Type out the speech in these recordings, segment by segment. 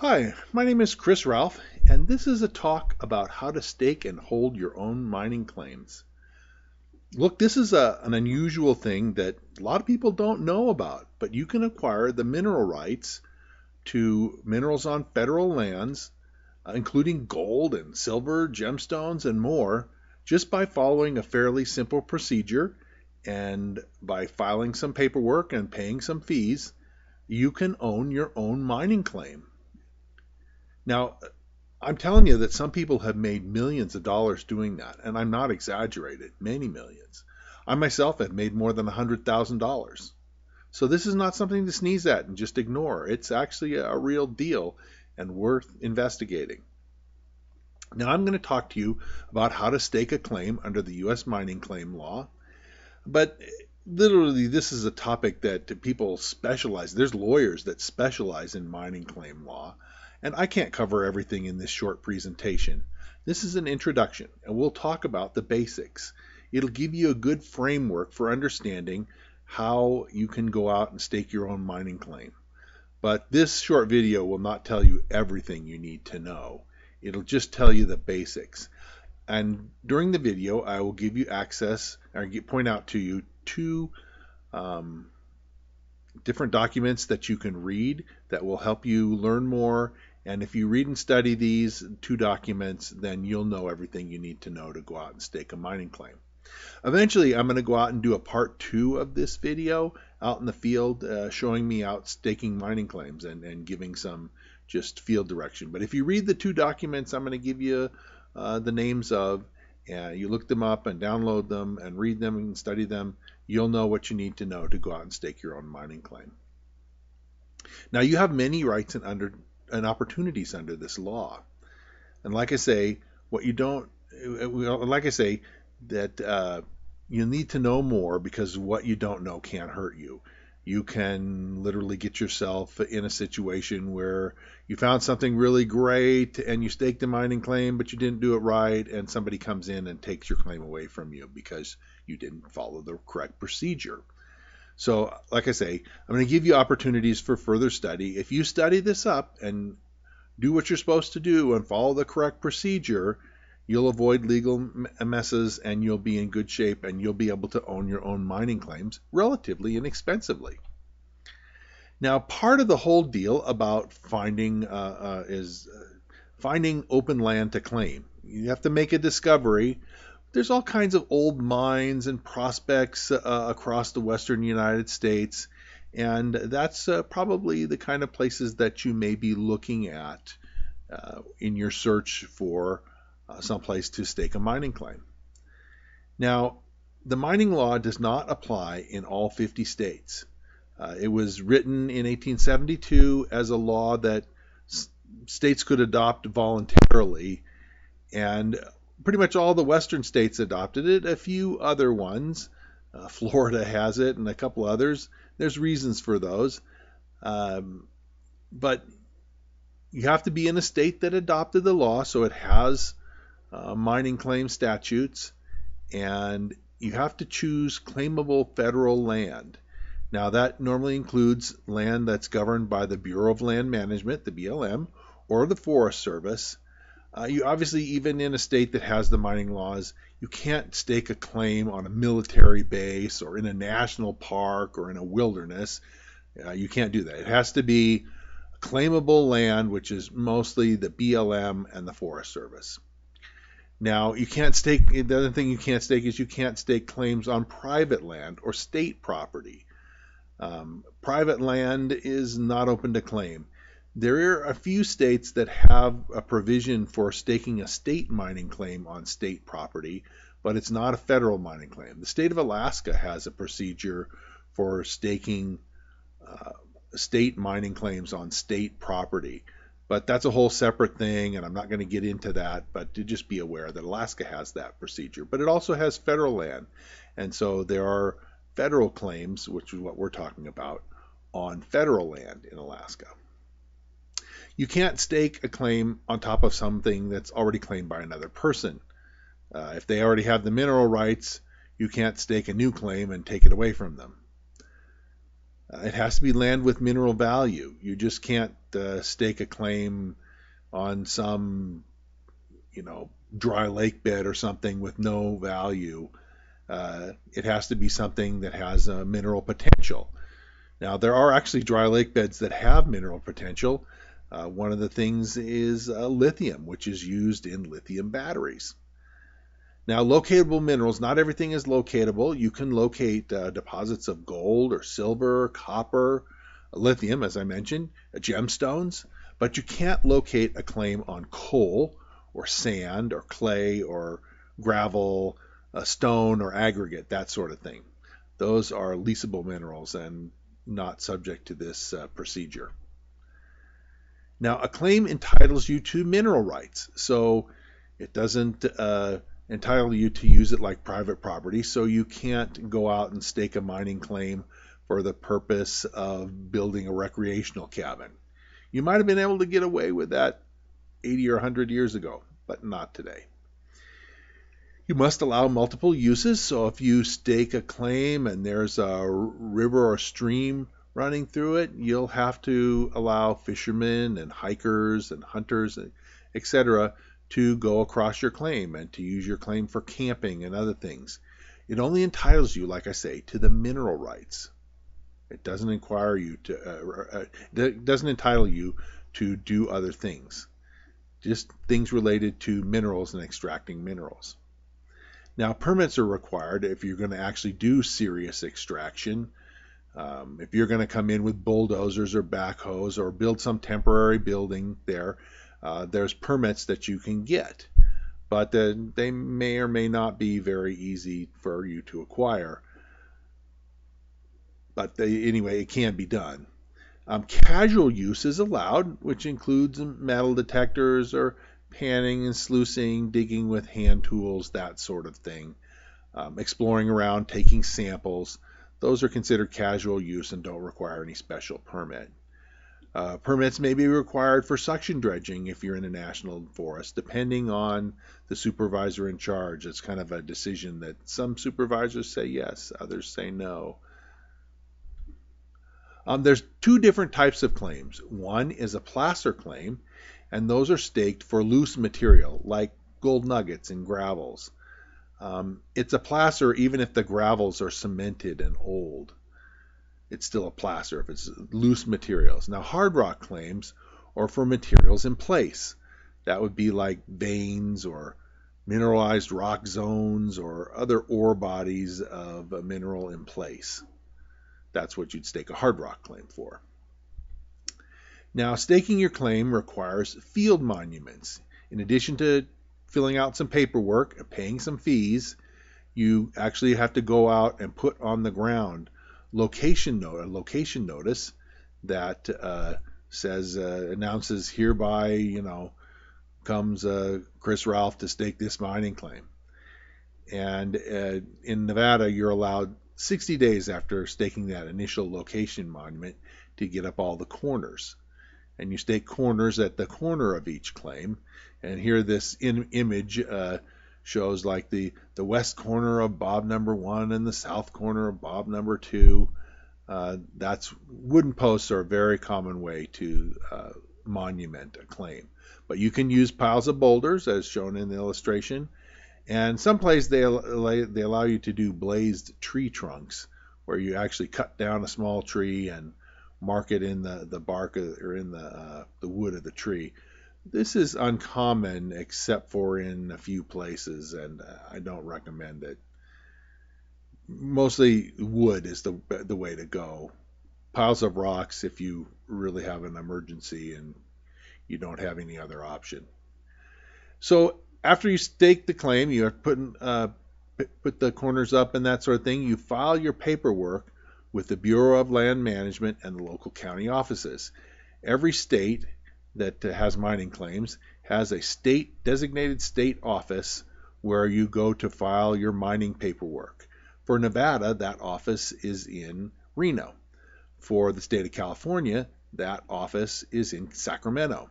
Hi, my name is Chris Ralph, and this is a talk about how to stake and hold your own mining claims. Look, this is an unusual thing that a lot of people don't know about, but you can acquire the mineral rights to minerals on federal lands, including gold and silver, gemstones, and more, just by following a fairly simple procedure and by filing some paperwork and paying some fees. You can own your own mining claim. Now, I'm telling you that some people have made millions of dollars doing that, and I'm not exaggerated, many millions. I myself have made more than $100,000. So this is not something to sneeze at and just ignore. It's actually a real deal and worth investigating. Now I'm going to talk to you about how to stake a claim under the U.S. mining claim law, but literally this is a topic that people specialize. There's lawyers that specialize in mining claim law, and I can't cover everything in this short presentation. This is an introduction, and we'll talk about the basics. It'll give you a good framework for understanding how you can go out and stake your own mining claim. But this short video will not tell you everything you need to know. It'll just tell you the basics. And during the video, I will give you access, or point out to you two different documents that you can read that will help you learn more. And if you read and study these two documents, then you'll know everything you need to know to go out and stake a mining claim. Eventually, I'm going to go out and do a part 2 of this video out in the field, showing me out staking mining claims and giving some just field direction. But if you read the two documents I'm going to give you the names of, and you look them up and download them and read them and study them, you'll know what you need to know to go out and stake your own mining claim. Now, you have many rights and opportunities under this law. And like I say, that you need to know more, because what you don't know can't hurt you. You can literally get yourself in a situation where you found something really great and you staked a mining claim, but you didn't do it right, and somebody comes in and takes your claim away from you because you didn't follow the correct procedure. So, like I say, I'm going to give you opportunities for further study. If you study this up and do what you're supposed to do and follow the correct procedure, you'll avoid legal messes and you'll be in good shape, and you'll be able to own your own mining claims relatively inexpensively. Now, part of the whole deal about finding open land to claim. You have to make a discovery. There's all kinds of old mines and prospects across the western United States, and that's probably the kind of places that you may be looking at in your search for someplace to stake a mining claim. Now, the mining law does not apply in all 50 states. It was written in 1872 as a law that states could adopt voluntarily, and pretty much all the western states adopted it. A few other ones, Florida has it and a couple others. There's reasons for those. But you have to be in a state that adopted the law, so it has mining claim statutes, and you have to choose claimable federal land. Now, that normally includes land that's governed by the Bureau of Land Management, the BLM, or the Forest Service. You obviously, even in a state that has the mining laws, you can't stake a claim on a military base or in a national park or in a wilderness. You can't do that. It has to be claimable land, which is mostly the BLM and the Forest Service. Now, you can't stake, the other thing you can't stake is you can't stake claims on private land or state property. Private land is not open to claim. There are a few states that have a provision for staking a state mining claim on state property, but it's not a federal mining claim. The state of Alaska has a procedure for staking state mining claims on state property. But that's a whole separate thing, and I'm not going to get into that, but to just be aware that Alaska has that procedure. But it also has federal land, and so there are federal claims, which is what we're talking about, on federal land in Alaska. You can't stake a claim on top of something that's already claimed by another person. If they already have the mineral rights, you can't stake a new claim and take it away from them. It has to be land with mineral value. You just can't stake a claim on some, dry lake bed or something with no value. It has to be something that has mineral potential. Now, there are actually dry lake beds that have mineral potential. One of the things is lithium, which is used in lithium batteries. Now, locatable minerals, not everything is locatable. You can locate deposits of gold or silver, copper, lithium, as I mentioned, gemstones, but you can't locate a claim on coal or sand or clay or gravel, stone or aggregate, that sort of thing. Those are leasable minerals and not subject to this procedure. Now, a claim entitles you to mineral rights, so it doesn't entitle you to use it like private property, so you can't go out and stake a mining claim for the purpose of building a recreational cabin. You might have been able to get away with that 80 or 100 years ago, but not today. You must allow multiple uses, so if you stake a claim and there's a river or stream running through it, you'll have to allow fishermen and hikers and hunters, etc., to go across your claim and to use your claim for camping and other things. It only entitles you, like I say, to the mineral rights. It doesn't entitle you to do other things, just things related to minerals and extracting minerals. Now, permits are required if you're going to actually do serious extraction. If you're going to come in with bulldozers or backhoes or build some temporary building there, there's permits that you can get, but they may or may not be very easy for you to acquire. But anyway, it can be done. Casual use is allowed, which includes metal detectors or panning and sluicing, digging with hand tools, that sort of thing. Exploring around, taking samples. Those are considered casual use and don't require any special permit. Permits may be required for suction dredging if you're in a national forest, depending on the supervisor in charge. It's kind of a decision that some supervisors say yes, others say no. There's two different types of claims. One is a placer claim, and those are staked for loose material like gold nuggets and gravels. It's a placer even if the gravels are cemented and old. It's still a placer if it's loose materials. Now, Hardrock claims are for materials in place. That would be like veins or mineralized rock zones or other ore bodies of a mineral in place. That's what you'd stake a Hardrock claim for. Now, staking your claim requires field monuments. In addition to filling out some paperwork and paying some fees, you actually have to go out and put on the ground a location notice that announces hereby, comes Chris Ralph to stake this mining claim. And in Nevada, you're allowed 60 days after staking that initial location monument to get up all the corners. And you stake corners at the corner of each claim. And here this image shows like the west corner of Bob number 1 and the south corner of Bob number 2. That's wooden posts are a very common way to monument a claim. But you can use piles of boulders as shown in the illustration. And someplace they allow you to do blazed tree trunks, where you actually cut down a small tree and mark it in the bark or in the wood of the tree. This is uncommon except for in a few places, and I don't recommend it. Mostly wood is the way to go. Piles of rocks if you really have an emergency and you don't have any other option. So after you stake the claim, you have to put the corners up and that sort of thing. You file your paperwork with the Bureau of Land Management and the local county offices. Every state that has mining claims has a designated state office where you go to file your mining paperwork. For Nevada, that office is in Reno. For the state of California, that office is in Sacramento.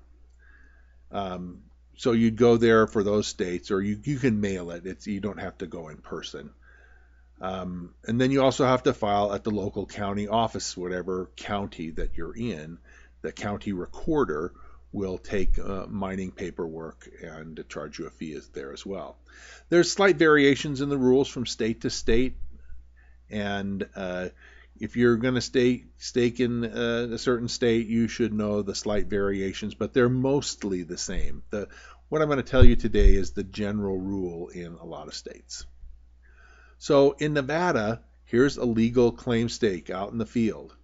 So you'd go there for those states, or you can mail it. You don't have to go in person. And then you also have to file at the local county office, whatever county that you're in. The county recorder will take mining paperwork and charge you a fee there as well. There's slight variations in the rules from state to state, and if you're going to stake in a certain state, you should know the slight variations, but they're mostly the same. What I'm going to tell you today is the general rule in a lot of states. So in Nevada, here's a legal claim stake out in the field.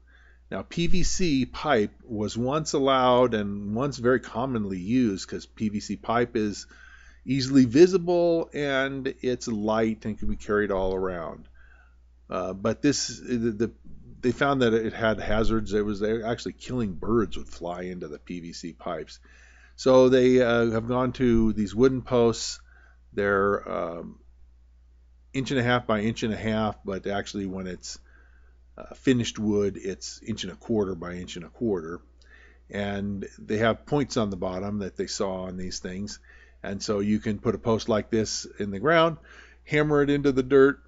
Now, PVC pipe was once allowed and once very commonly used because PVC pipe is easily visible and it's light and can be carried all around. But they found that it had hazards. They actually killing birds would fly into the PVC pipes. So they have gone to these wooden posts. They're inch and a half by inch and a half, but actually when it's finished wood, it's inch and a quarter by inch and a quarter. And they have points on the bottom that they saw on these things. And so you can put a post like this in the ground, hammer it into the dirt,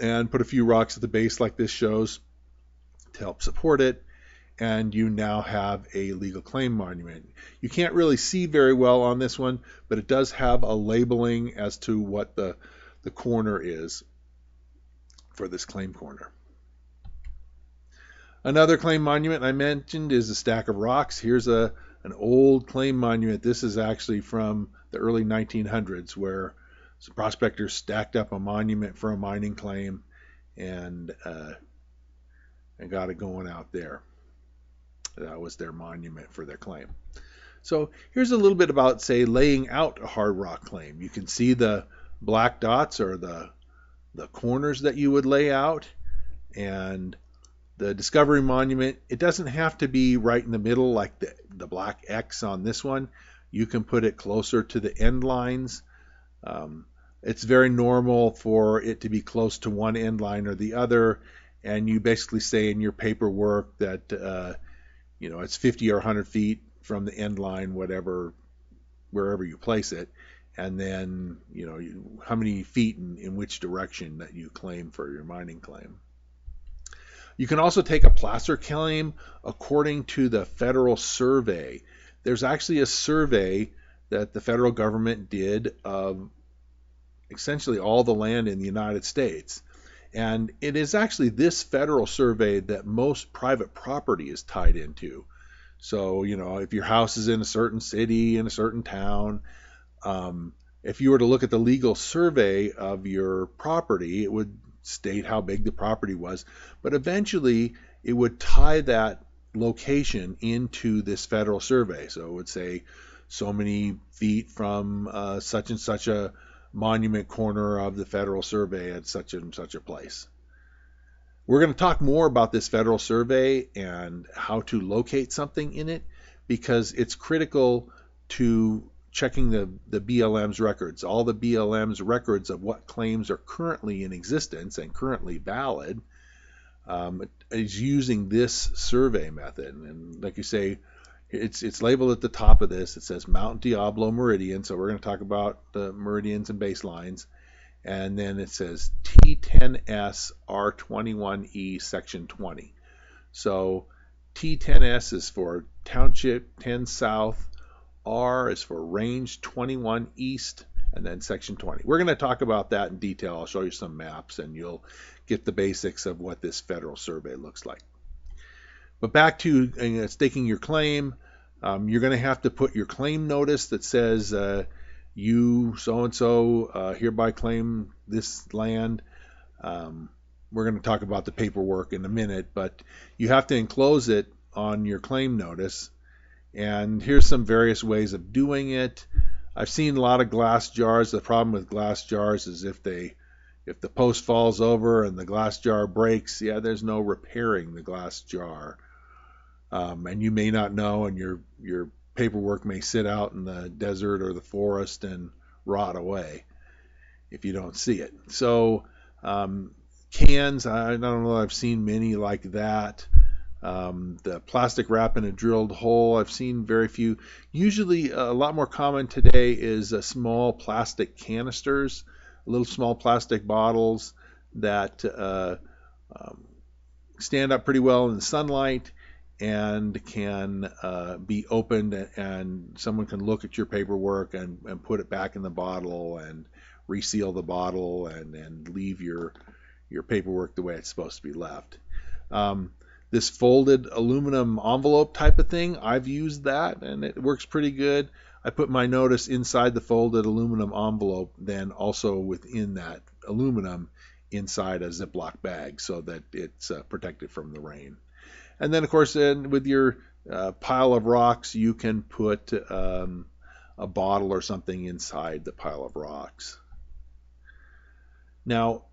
and put a few rocks at the base like this shows to help support it. And you now have a legal claim monument. You can't really see very well on this one, but it does have a labeling as to what the corner is for this claim corner. Another claim monument I mentioned is a stack of rocks. Here's an old claim monument. This is actually from the early 1900s, where some prospectors stacked up a monument for a mining claim and got it going out there. That was their monument for their claim. So here's a little bit about, say, laying out a hard rock claim. You can see the black dots are the corners that you would lay out, and the discovery monument, it doesn't have to be right in the middle like the black X on this one. You can put it closer to the end lines. It's very normal for it to be close to one end line or the other, and you basically say in your paperwork that it's 50 or 100 feet from the end line, wherever you place it, and then how many feet in which direction that you claim for your mining claim. You can also take a placer claim according to the federal survey. There's actually a survey that the federal government did of essentially all the land in the United States. And it is actually this federal survey that most private property is tied into. So, if your house is in a certain city, in a certain town, if you were to look at the legal survey of your property, it would state how big the property was, but eventually it would tie that location into this federal survey. So it would say so many feet from such and such a monument corner of the federal survey at such and such a place. We're going to talk more about this federal survey and how to locate something in it, because it's critical to checking the BLM's records. All the BLM's records of what claims are currently in existence and currently valid is using this survey method. And like you say, it's labeled at the top of this. It says Mount Diablo Meridian, so we're going to talk about the meridians and baselines. And then it says T10S R21E Section 20. So T10S is for Township 10 South, R is for Range 21 East, and then Section 20. We're going to talk about that in detail. I'll show you some maps, and you'll get the basics of what this federal survey looks like. But back to staking your claim, you're going to have to put your claim notice that says you so-and-so hereby claim this land. We're going to talk about the paperwork in a minute, but you have to enclose it on your claim notice. And here's some various ways of doing it. I've seen a lot of glass jars. The problem with glass jars is if the post falls over and the glass jar breaks, there's no repairing the glass jar. And you may not know, and your paperwork may sit out in the desert or the forest and rot away if you don't see it. So cans, I don't know, I've seen many like that. The plastic wrap in a drilled hole, I've seen very few. Usually a lot more common today is small plastic canisters, little small plastic bottles that stand up pretty well in the sunlight and can be opened, and someone can look at your paperwork and put it back in the bottle and reseal the bottle and leave your paperwork the way it's supposed to be left. This folded aluminum envelope type of thing, I've used that and it works pretty good. I put my notice inside the folded aluminum envelope, then also within that aluminum inside a Ziploc bag so that it's protected from the rain. And then, of course, with your pile of rocks, you can put a bottle or something inside the pile of rocks. Now,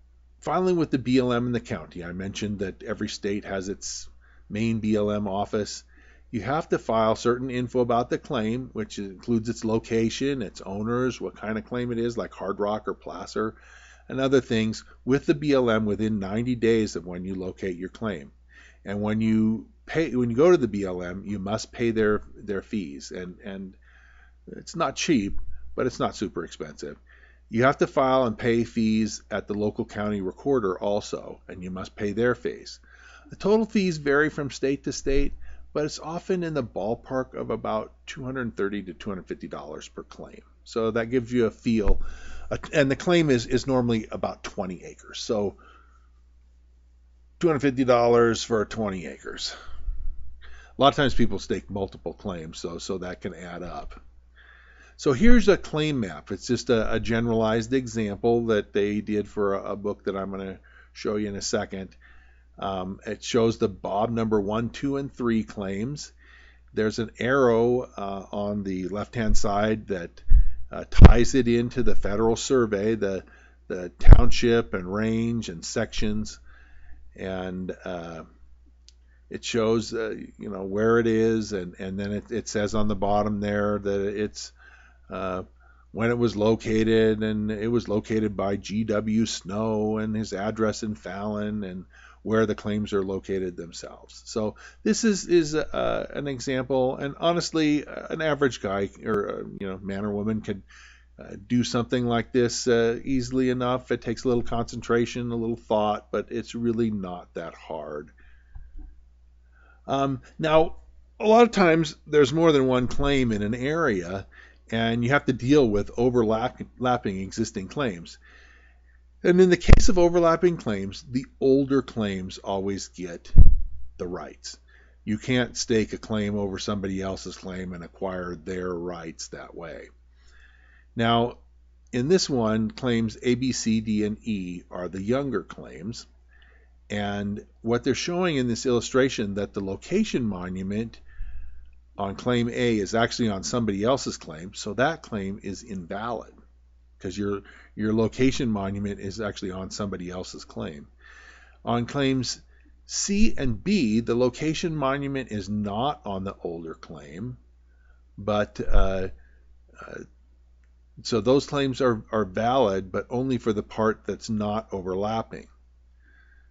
finally, with the BLM and the county, I mentioned that every state has its main BLM office. You have to file certain info about the claim, which includes its location, its owners, what kind of claim it is, like Hardrock or Placer, and other things with the BLM within 90 days of when you locate your claim. And when you go to the BLM, you must pay their fees, and it's not cheap, but it's not super expensive. You have to file and pay fees at the local county recorder also, and you must pay their fees. The total fees vary from state to state, but it's often in the ballpark of about $230 to $250 per claim. So that gives you a feel. And the claim is normally about 20 acres. So $250 for 20 acres. A lot of times people stake multiple claims, so that can add up. So here's a claim map. It's just a generalized example that they did for a book that I'm going to show you in a second. It shows the Bob number 1, 2, and 3 claims. There's an arrow on the left-hand side that ties it into the federal survey, the township and range and sections, and it shows where it is, and then it says on the bottom there that it's when it was located, and it was located by G.W. Snow and his address in Fallon, and where the claims are located themselves. So this is an example, and honestly, an average guy or man or woman could do something like this easily enough. It takes a little concentration, a little thought, but it's really not that hard. Now, a lot of times there's more than one claim in an area, and you have to deal with overlapping existing claims. And in the case of overlapping claims, the older claims always get the rights. You can't stake a claim over somebody else's claim and acquire their rights that way. Now, in this one, claims A, B, C, D, and E are the younger claims. And what they're showing in this illustration, that the location monument on claim A is actually on somebody else's claim, so that claim is invalid because your location monument is actually on somebody else's claim. On claims C and B, the location monument is not on the older claim, but so those claims are valid, but only for the part that's not overlapping.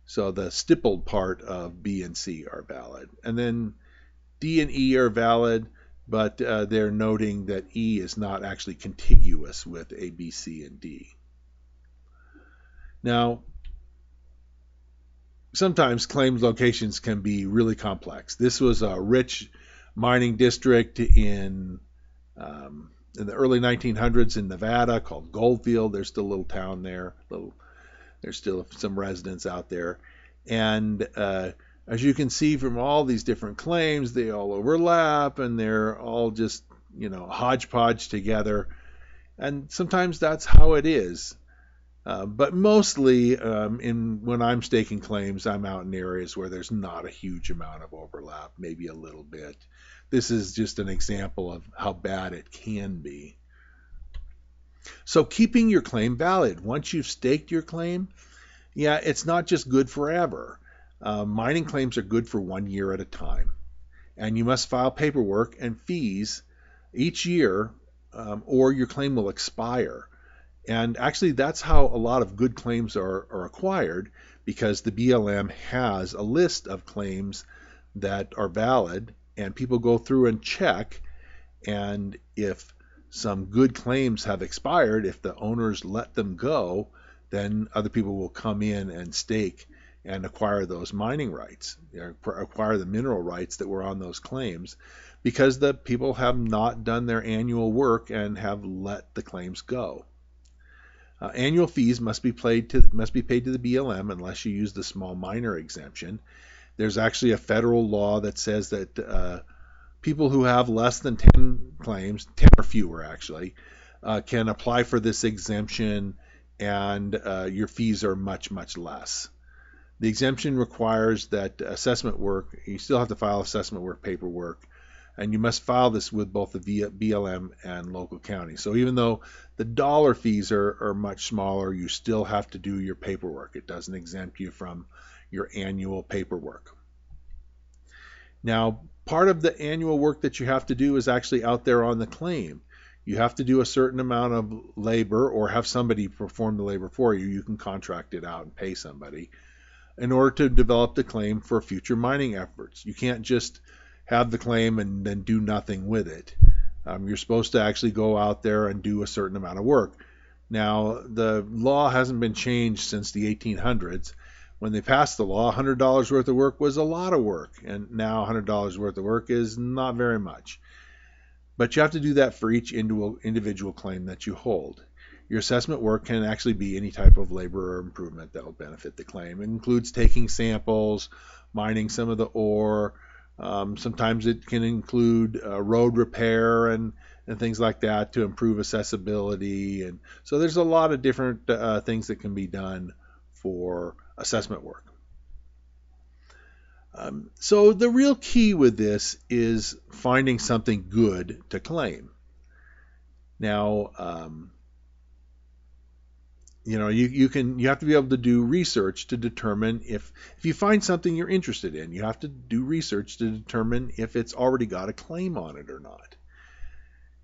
So the stippled part of B and C are valid. And then D and E are valid, but they're noting that E is not actually contiguous with A, B, C, and D. Now, sometimes claimed locations can be really complex. This was a rich mining district in the early 1900s in Nevada called Goldfield. There's still a little town there. There's still some residents out there. And as you can see from all these different claims, they all overlap and they're all just, hodgepodge together. And sometimes that's how it is. But mostly when I'm staking claims, I'm out in areas where there's not a huge amount of overlap, maybe a little bit. This is just an example of how bad it can be. So keeping your claim valid. Once you've staked your claim, it's not just good forever. Mining claims are good for 1 year at a time. And you must file paperwork and fees each year or your claim will expire. And actually that's how a lot of good claims are acquired, because the BLM has a list of claims that are valid and people go through and check, and if some good claims have expired, if the owners let them go, then other people will come in and stake and acquire those mining rights, acquire the mineral rights that were on those claims, because the people have not done their annual work and have let the claims go. Annual fees must be paid to the BLM unless you use the small miner exemption. There's actually a federal law that says that people who have less than 10 claims, 10 or fewer actually, can apply for this exemption, and your fees are much, much less. The exemption requires that assessment work, you still have to file assessment work paperwork, and you must file this with both the BLM and local county. So even though the dollar fees are much smaller, you still have to do your paperwork. It doesn't exempt you from your annual paperwork. Now, part of the annual work that you have to do is actually out there on the claim. You have to do a certain amount of labor or have somebody perform the labor for you. You can contract it out and pay somebody in order to develop the claim for future mining efforts. You can't just have the claim and then do nothing with it. You're supposed to actually go out there and do a certain amount of work. Now, the law hasn't been changed since the 1800s. When they passed the law, $100 worth of work was a lot of work, and now $100 worth of work is not very much. But you have to do that for each individual claim that you hold. Your assessment work can actually be any type of labor or improvement that will benefit the claim. It includes taking samples, mining some of the ore. Sometimes it can include road repair and things like that to improve accessibility. And so there's a lot of different things that can be done for assessment work. So the real key with this is finding something good to claim. Now, you have to be able to do research to determine if you find something you're interested in, you have to do research to determine if it's already got a claim on it or not.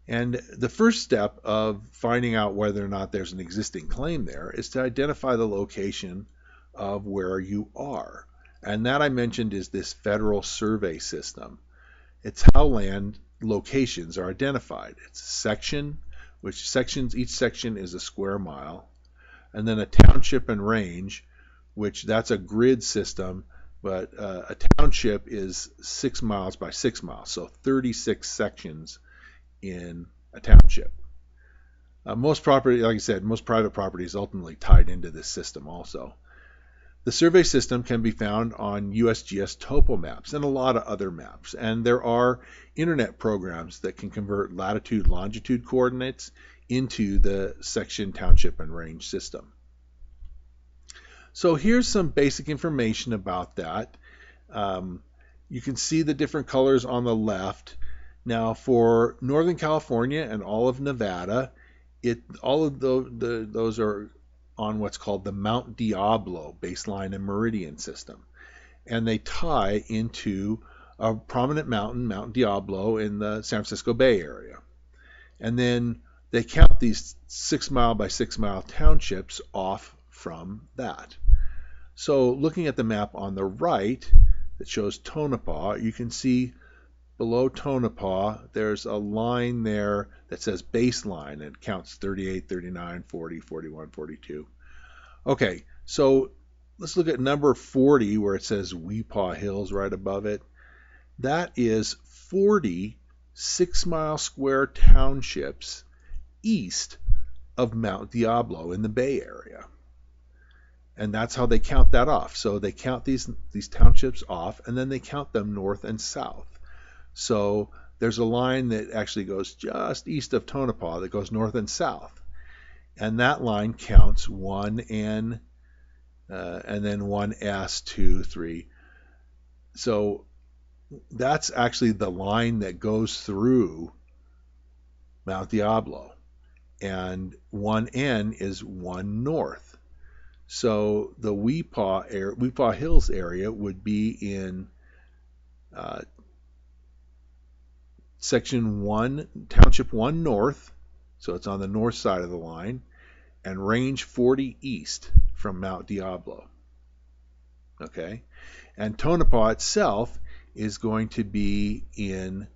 And the first step of finding out whether or not there's an existing claim there is to identify the location of where you are. And that I mentioned is this federal survey system. It's how land locations are identified. It's a section, each section is a square mile, and then a township and range, which that's a grid system, but a township is 6 miles by 6 miles, so 36 sections in a township. Most property, like I said, most private property is ultimately tied into this system also. The survey system can be found on USGS topo maps and a lot of other maps, and there are internet programs that can convert latitude, longitude coordinates into the section, township, and range system. So here's some basic information about that. You can see the different colors on the left. Now for Northern California and all of Nevada, all of those are on what's called the Mount Diablo baseline and meridian system. And they tie into a prominent mountain, Mount Diablo, in the San Francisco Bay Area. And then they count these 6 mile by 6 mile townships off from that. So looking at the map on the right that shows Tonopah, you can see below Tonopah there's a line there that says baseline, and it counts 38, 39, 40, 41, 42. Okay, so let's look at number 40 where it says Weepaw Hills right above it. That is 40 6-mile square townships east of Mount Diablo in the Bay Area. And that's how they count that off. So they count these townships off, and then they count them north and south. So there's a line that actually goes just east of Tonopah that goes north and south. And that line counts 1N and then 1S, 2, 3. So that's actually the line that goes through Mount Diablo. And 1N is 1 north. So the Weepaw Hills area would be in section 1, township 1 north, so it's on the north side of the line, and range 40 east from Mount Diablo. Okay, and Tonopah itself is going to be in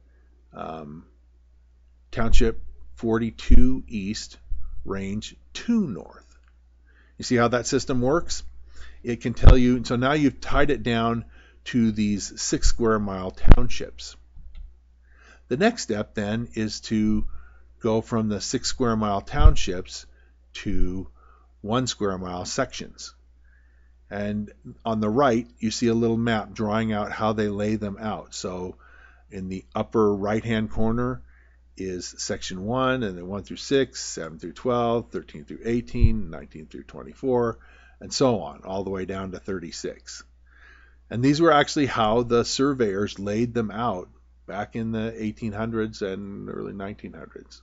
township 42 east, range 2 north. You see how that system works? It can tell you, so now you've tied it down to these 6 square mile townships. The next step then is to go from the 6 square mile townships to 1 square mile sections. And on the right, you see a little map drawing out how they lay them out. So in the upper right-hand corner is section 1, and then 1 through 6, 7 through 12, 13 through 18, 19 through 24, and so on, all the way down to 36. And these were actually how the surveyors laid them out back in the 1800s and early 1900s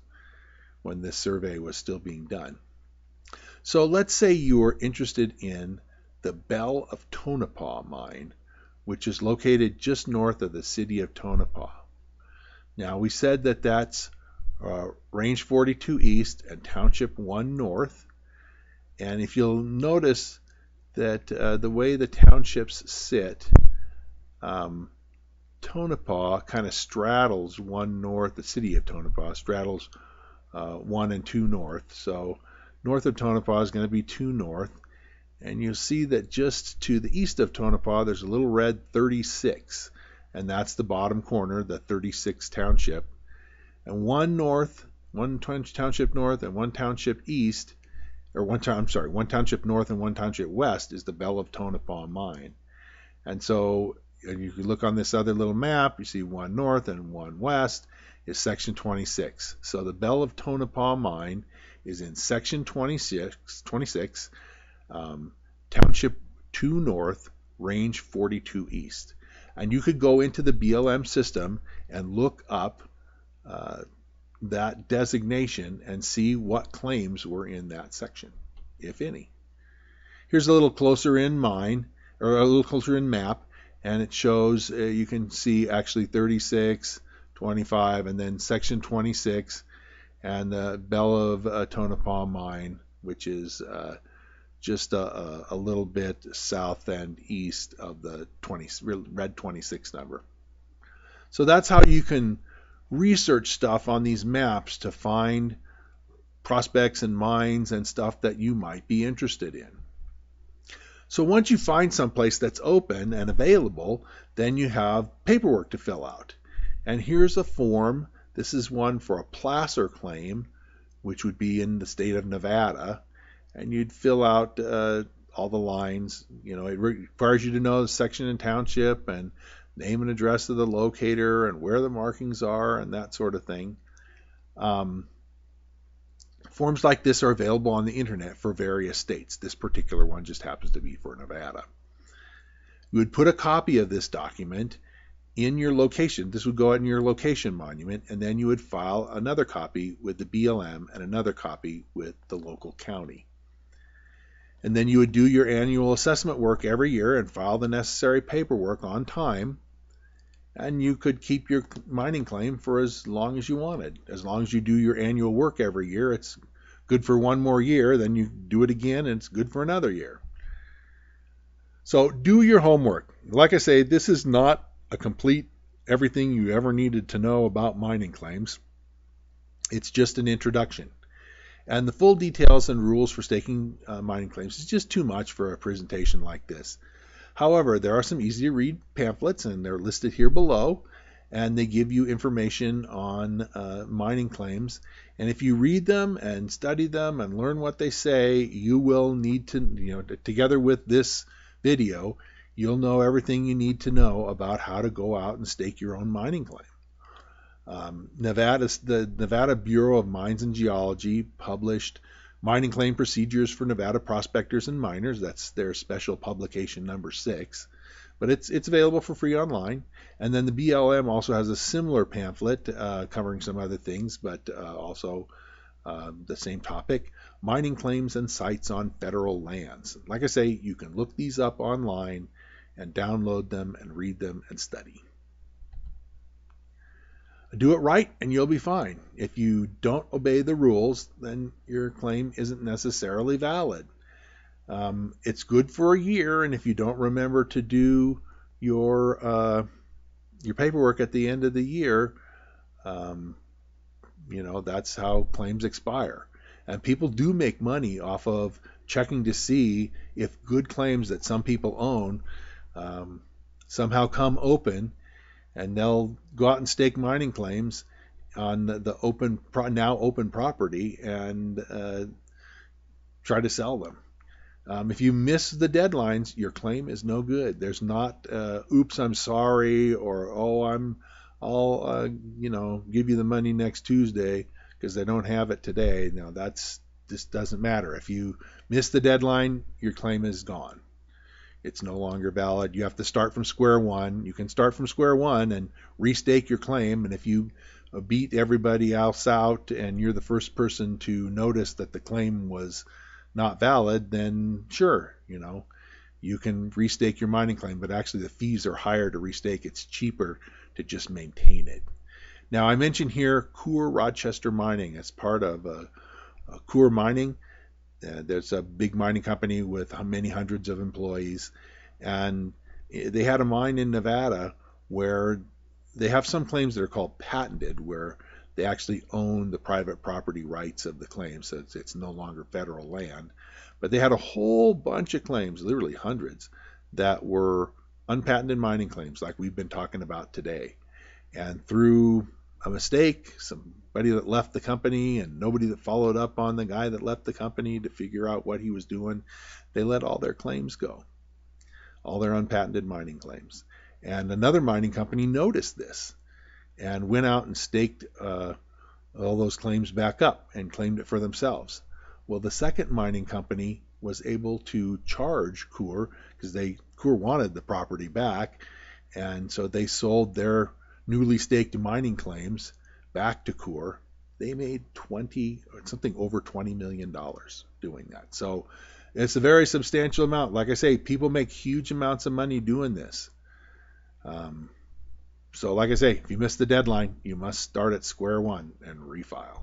when this survey was still being done. So let's say you are interested in the Bell of Tonopah mine, which is located just north of the city of Tonopah. Now, we said that that's Range 42 East and Township 1 North. And if you'll notice that the way the townships sit, Tonopah kind of straddles 1 North, the city of Tonopah straddles 1 and 2 North. So north of Tonopah is going to be 2 North. And you'll see that just to the east of Tonopah, there's a little red 36. And that's the bottom corner, the 36th township. And 1 north, 1 township north, and 1 township east, or 1 township north and 1 township west is the Bell of Tonopah mine. And so you can look on this other little map, you see 1 north and 1 west is section 26. So the Bell of Tonopah mine is in section 26, township 2 north, range 42 east. And you could go into the BLM system and look up that designation and see what claims were in that section, if any. Here's a little closer in mine, or a little closer in map, and it shows you can see actually 36, 25, and then section 26, and the Bell of Tonopah mine, which is just a little bit south and east of the red 26 number. So that's how you can research stuff on these maps to find prospects and mines and stuff that you might be interested in. So once you find someplace that's open and available, then you have paperwork to fill out. And here's a form. This is one for a placer claim, which would be in the state of Nevada. And you'd fill out all the lines. You know, it requires you to know the section and township and name and address of the locator and where the markings are and that sort of thing. Forms like this are available on the internet for various states. This particular one just happens to be for Nevada. You would put a copy of this document in your location. This would go out in your location monument, and then you would file another copy with the BLM and another copy with the local county. And then you would do your annual assessment work every year and file the necessary paperwork on time. And you could keep your mining claim for as long as you wanted. As long as you do your annual work every year, it's good for 1 more year, then you do it again and it's good for another year. So do your homework. Like I say, this is not a complete everything you ever needed to know about mining claims. It's just an introduction. And the full details and rules for staking mining claims is just too much for a presentation like this. However, there are some easy to read pamphlets, and they're listed here below, and they give you information on mining claims. And if you read them and study them and learn what they say, you will need to, together with this video, you'll know everything you need to know about how to go out and stake your own mining claim. The Nevada Bureau of Mines and Geology published Mining Claim Procedures for Nevada Prospectors and Miners. That's their special publication number 6. But it's available for free online. And then the BLM also has a similar pamphlet covering some other things, but also the same topic, Mining Claims and Sites on Federal Lands. Like I say, you can look these up online and download them and read them and study. Do it right and you'll be fine. If you don't obey the rules, then your claim isn't necessarily valid. It's good for a year, and if you don't remember to do your paperwork at the end of the year, that's how claims expire. And people do make money off of checking to see if good claims that some people own somehow come open, and they'll go out and stake mining claims on the now open property and try to sell them. If you miss the deadlines, your claim is no good. There's not, oops, I'm sorry, or I'll give you the money next Tuesday because I don't have it today. No, this doesn't matter. If you miss the deadline, your claim is gone. It's no longer valid. You have to start from square one. You can start from square one and restake your claim. And if you beat everybody else out and you're the first person to notice that the claim was not valid, then sure, you can restake your mining claim. But actually the fees are higher to restake. It's cheaper to just maintain it. Now I mentioned here Coeur Rochester Mining. It's part of Coeur Mining. There's a big mining company with many hundreds of employees, and they had a mine in Nevada where they have some claims that are called patented, where they actually own the private property rights of the claim, so it's no longer federal land. But they had a whole bunch of claims, literally hundreds, that were unpatented mining claims like we've been talking about today. And through a mistake, somebody that left the company and nobody that followed up on the guy that left the company to figure out what he was doing, they let all their claims go, all their unpatented mining claims. And another mining company noticed this and went out and staked all those claims back up and claimed it for themselves. Well, the second mining company was able to charge Coeur, because Coeur wanted the property back, and so they sold their newly staked mining claims back to Coeur. They made something over $20 million doing that. So it's a very substantial amount. Like I say, people make huge amounts of money doing this. So like I say, if you miss the deadline, you must start at square one and refile.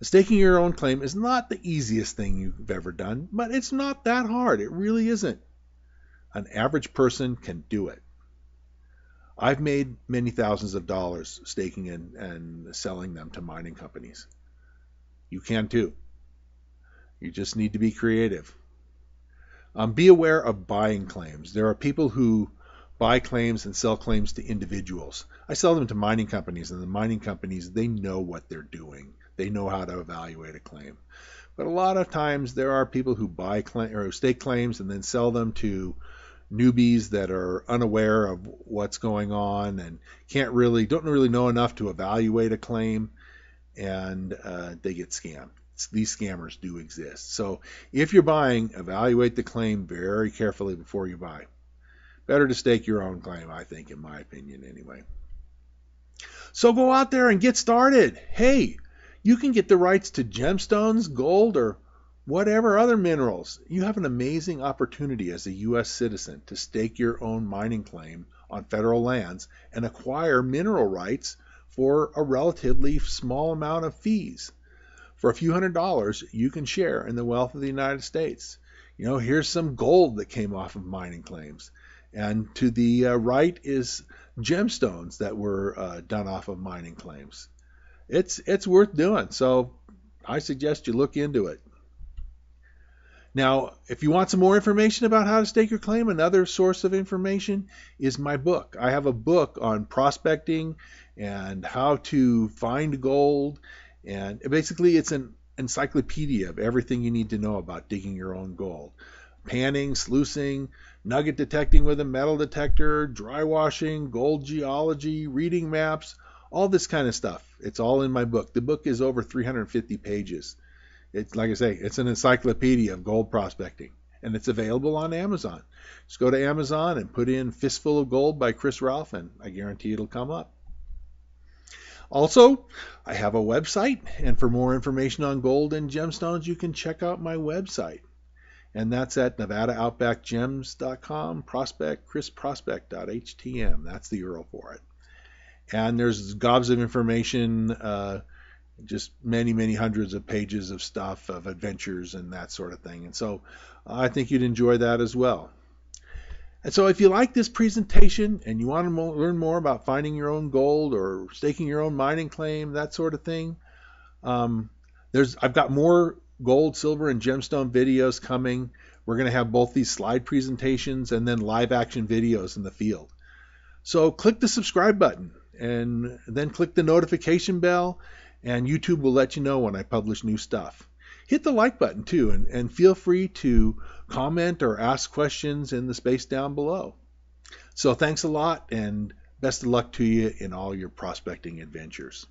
Staking your own claim is not the easiest thing you've ever done, but it's not that hard. It really isn't. An average person can do it. I've made many thousands of dollars staking and selling them to mining companies. You can too. You just need to be creative. Be aware of buying claims. There are people who buy claims and sell claims to individuals. I sell them to mining companies, and the mining companies, they know what they're doing. They know how to evaluate a claim. But a lot of times there are people who buy or stake claims and then sell them to newbies that are unaware of what's going on and don't really know enough to evaluate a claim, and they get scammed. These scammers do exist. So if you're buying, evaluate the claim very carefully before you buy. Better to stake your own claim, I think, in my opinion anyway. So go out there and get started. Hey, you can get the rights to gemstones, gold, or whatever other minerals. You have an amazing opportunity as a U.S. citizen to stake your own mining claim on federal lands and acquire mineral rights for a relatively small amount of fees. For a few $100s, you can share in the wealth of the United States. Here's some gold that came off of mining claims. And to the right is gemstones that were done off of mining claims. It's worth doing, so I suggest you look into it. Now, if you want some more information about how to stake your claim, another source of information is my book. I have a book on prospecting and how to find gold, and basically it's an encyclopedia of everything you need to know about digging your own gold. Panning, sluicing, nugget detecting with a metal detector, dry washing, gold geology, reading maps, all this kind of stuff. It's all in my book. The book is over 350 pages. It's like I say, it's an encyclopedia of gold prospecting, and it's available on Amazon. Just go to Amazon and put in Fistful of Gold by Chris Ralph, and I guarantee it'll come up. Also, I have a website, and for more information on gold and gemstones, you can check out my website. And that's at NevadaOutbackGems.com, chrisprospect.htm. That's the URL for it. And there's gobs of information, just many, many hundreds of pages of stuff, of adventures and that sort of thing. And so I think you'd enjoy that as well. And so if you like this presentation and you want to learn more about finding your own gold or staking your own mining claim, that sort of thing, I've got more gold, silver, and gemstone videos coming. We're going to have both these slide presentations and then live action videos in the field. So click the subscribe button and then click the notification bell, and YouTube will let you know when I publish new stuff. Hit the like button too, and feel free to comment or ask questions in the space down below. So thanks a lot, and best of luck to you in all your prospecting adventures.